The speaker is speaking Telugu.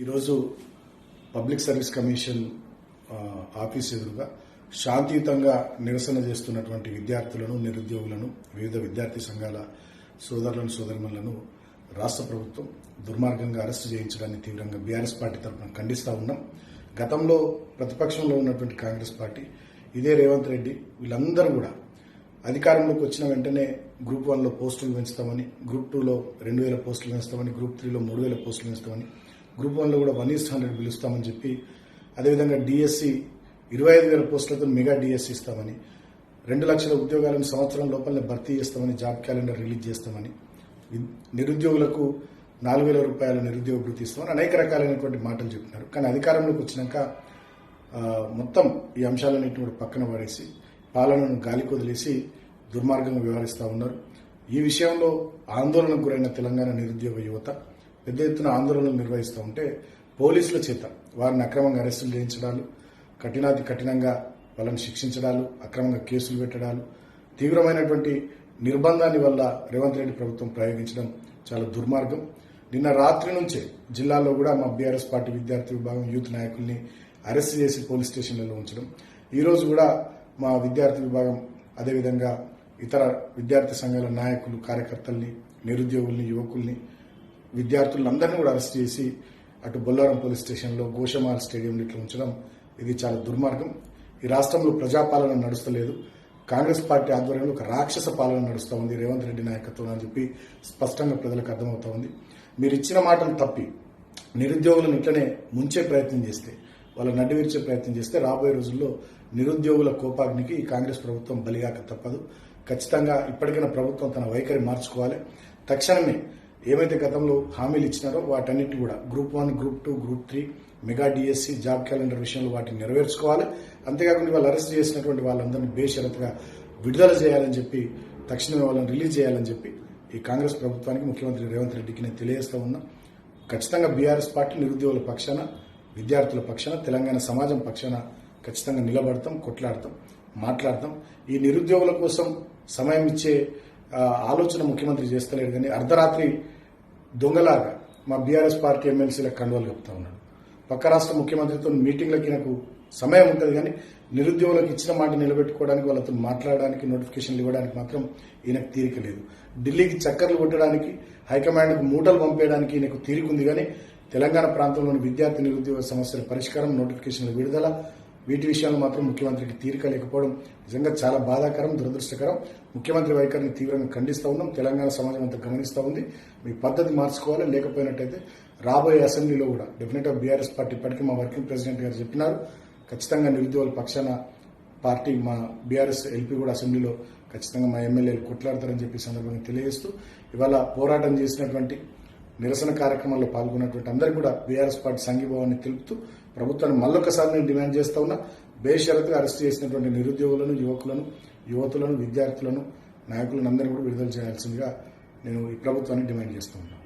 ఈరోజు పబ్లిక్ సర్వీస్ కమిషన్ ఆఫీస్ ఎదురుగా శాంతియుతంగా నిరసన చేస్తున్నటువంటి విద్యార్థులను నిరుద్యోగులను వివిధ విద్యార్థి సంఘాల సోదరులను సోదరిమణులను రాష్ట్ర ప్రభుత్వం దుర్మార్గంగా అరెస్టు చేయించడాన్ని తీవ్రంగా బీఆర్ఎస్ పార్టీ తరఫున ఖండిస్తా ఉన్నాం. గతంలో ప్రతిపక్షంలో ఉన్నటువంటి కాంగ్రెస్ పార్టీ ఇదే రేవంత్ రెడ్డి వీళ్ళందరూ కూడా అధికారంలోకి వచ్చిన వెంటనే గ్రూప్ 1లో పోస్టులు పెంచుతామని, గ్రూప్ 2లో 2000 పోస్టులు పెంచుతామని, గ్రూప్ 3లో 3000 పోస్టులు పెంచుతామని, గ్రూప్ 1లో కూడా 1:100 పిలుస్తామని చెప్పి, అదేవిధంగా డిఎస్సి 25,000 పోస్టులతో మెగా డిఎస్సి ఇస్తామని, 2 లక్షల ఉద్యోగాలను సంవత్సరం లోపలనే భర్తీ చేస్తామని, జాబ్ క్యాలెండర్ రిలీజ్ చేస్తామని, నిరుద్యోగులకు 4,000 రూపాయల నిరుద్యోగ భృతి ఇస్తామని అనేక రకాలైనటువంటి మాటలు చెప్తున్నారు. కానీ అధికారంలోకి వచ్చినాక మొత్తం ఈ అంశాలన్నింటినీ కూడా పక్కన పడేసి పాలనను గాలికి వదిలేసి దుర్మార్గంగా వ్యవహరిస్తూ ఉన్నారు. ఈ విషయంలో ఆందోళనకు గురైన తెలంగాణ నిరుద్యోగ యువత పెద్ద ఎత్తున ఆందోళనలు నిర్వహిస్తూ ఉంటే పోలీసుల చేత వారిని అక్రమంగా అరెస్టులు చేయించడాలు, కఠినాతి కఠినంగా వాళ్ళని శిక్షించడాలు, అక్రమంగా కేసులు పెట్టడాలు, తీవ్రమైనటువంటి నిర్బంధాన్ని వల్ల రేవంత్ రెడ్డి ప్రభుత్వం ప్రయోగించడం చాలా దుర్మార్గం. నిన్న రాత్రి నుంచే జిల్లాలో కూడా మా బీఆర్ఎస్ పార్టీ విద్యార్థి విభాగం యూత్ నాయకుల్ని అరెస్ట్ చేసి పోలీస్ స్టేషన్లలో ఉంచడం, ఈరోజు కూడా మా విద్యార్థి విభాగం అదేవిధంగా ఇతర విద్యార్థి సంఘాల నాయకులు, కార్యకర్తల్ని, నిరుద్యోగుల్ని, యువకుల్ని, విద్యార్థులందరినీ కూడా అరెస్ట్ చేసి అటు బొల్లారం పోలీస్ స్టేషన్లో, గోషమాల్ స్టేడియంలో ఇట్లా ఉంచడం ఇది చాలా దుర్మార్గం. ఈ రాష్ట్రంలో ప్రజాపాలన నడుస్తలేదు, కాంగ్రెస్ పార్టీ ఆధ్వర్యంలో ఒక రాక్షస పాలన నడుస్తూ ఉంది రేవంత్ రెడ్డి నాయకత్వం అని చెప్పి స్పష్టంగా ప్రజలకు అర్థమవుతా ఉంది. మీరు ఇచ్చిన మాటలు తప్పి నిరుద్యోగులను ఇట్లనే ముంచే ప్రయత్నం చేస్తే, వాళ్ళ నడ్డి విరిచే ప్రయత్నం చేస్తే రాబోయే రోజుల్లో నిరుద్యోగుల కోపాగ్నికి ఈ కాంగ్రెస్ ప్రభుత్వం బలిగాక తప్పదు. ఖచ్చితంగా ఇప్పటికైనా ప్రభుత్వం తన వైఖరి మార్చుకోవాలి. తక్షణమే ఏమైతే గతంలో హామీలు ఇచ్చినారో వాటన్నిటి కూడా group 1, group 2, group 3, mega DSC, job calendar విషయంలో వాటిని నెరవేర్చుకోవాలి. అంతేకాకుండా వాళ్ళు అరెస్ట్ చేసినటువంటి వాళ్ళందరినీ బేషరతుగా విడుదల చేయాలని చెప్పి, తక్షణమే వాళ్ళని రిలీజ్ చేయాలని చెప్పి ఈ కాంగ్రెస్ ప్రభుత్వానికి, ముఖ్యమంత్రి రేవంత్ రెడ్డికి నేను తెలియజేస్తా ఉన్నా. ఖచ్చితంగా బీఆర్ఎస్ పార్టీ నిరుద్యోగుల పక్షాన, విద్యార్థుల పక్షాన, తెలంగాణ సమాజం పక్షాన ఖచ్చితంగా నిలబడతాం, కొట్లాడతాం, మాట్లాడతాం. ఈ నిరుద్యోగుల కోసం సమయం ఇచ్చే ఆలోచన ముఖ్యమంత్రి చేస్తలేడు. కానీ అర్ధరాత్రి దొంగలాగా మా బీఆర్ఎస్ పార్టీ ఎమ్మెల్సీలకు కండువాలు కప్పుతా ఉన్నాడు. పక్క రాష్ట్ర ముఖ్యమంత్రితో మీటింగ్లకి నాకు సమయం ఉంటుంది, కానీ నిరుద్యోగులకు ఇచ్చిన మాట నిలబెట్టుకోవడానికి, వాళ్ళతో మాట్లాడడానికి, నోటిఫికేషన్లు ఇవ్వడానికి మాత్రం ఈయనకు తీరిక లేదు. ఢిల్లీకి చక్కర్లు కొట్టడానికి, హైకమాండ్కు మూటలు పంపేయడానికి ఈయనకు తీరిక ఉంది. కానీ తెలంగాణ ప్రాంతంలోని విద్యార్థి నిరుద్యోగ సమస్యల పరిష్కారం, నోటిఫికేషన్ల విడుదల, వీటి విషయాలు మాత్రం ముఖ్యమంత్రికి తీరిక లేకపోవడం నిజంగా చాలా బాధాకరం, దురదృష్టకరం. ముఖ్యమంత్రి వైఖరిని తీవ్రంగా ఖండిస్తూ ఉన్నాం. తెలంగాణ సమాజం అంతా గమనిస్తూ ఉంది. మీ పద్ధతి మార్చుకోవాలి. లేకపోయినట్టయితే రాబోయే అసెంబ్లీలో కూడా డెఫినెట్గా బీఆర్ఎస్ పార్టీ, ఇప్పటికీ మా వర్కింగ్ ప్రెసిడెంట్ గారు చెప్పినారు, ఖచ్చితంగా నిరుద్యోగుల పక్షాన పార్టీ, మా బీఆర్ఎస్ ఎల్పీ కూడా అసెంబ్లీలో ఖచ్చితంగా మా ఎమ్మెల్యేలు కొట్లాడతారని చెప్పి సందర్భంగా తెలియజేస్తూ, ఇవాళ పోరాటం చేసినటువంటి, నిరసన కార్యక్రమాల్లో పాల్గొన్నటువంటి అందరికీ కూడా బీఆర్ఎస్ పార్టీ సంఘీభావాన్ని తెలుపుతూ ప్రభుత్వాన్ని మళ్ళొకసారి నేను డిమాండ్ చేస్తా ఉన్నా. బేషరతుగా అరెస్ట్ చేసినటువంటి నిరుద్యోగులను, యువతులను, విద్యార్థులను, నాయకులను అందరినీ కూడా విడుదల చేయాల్సిందిగా నేను ఈ ప్రభుత్వాన్ని డిమాండ్ చేస్తూ ఉన్నాను.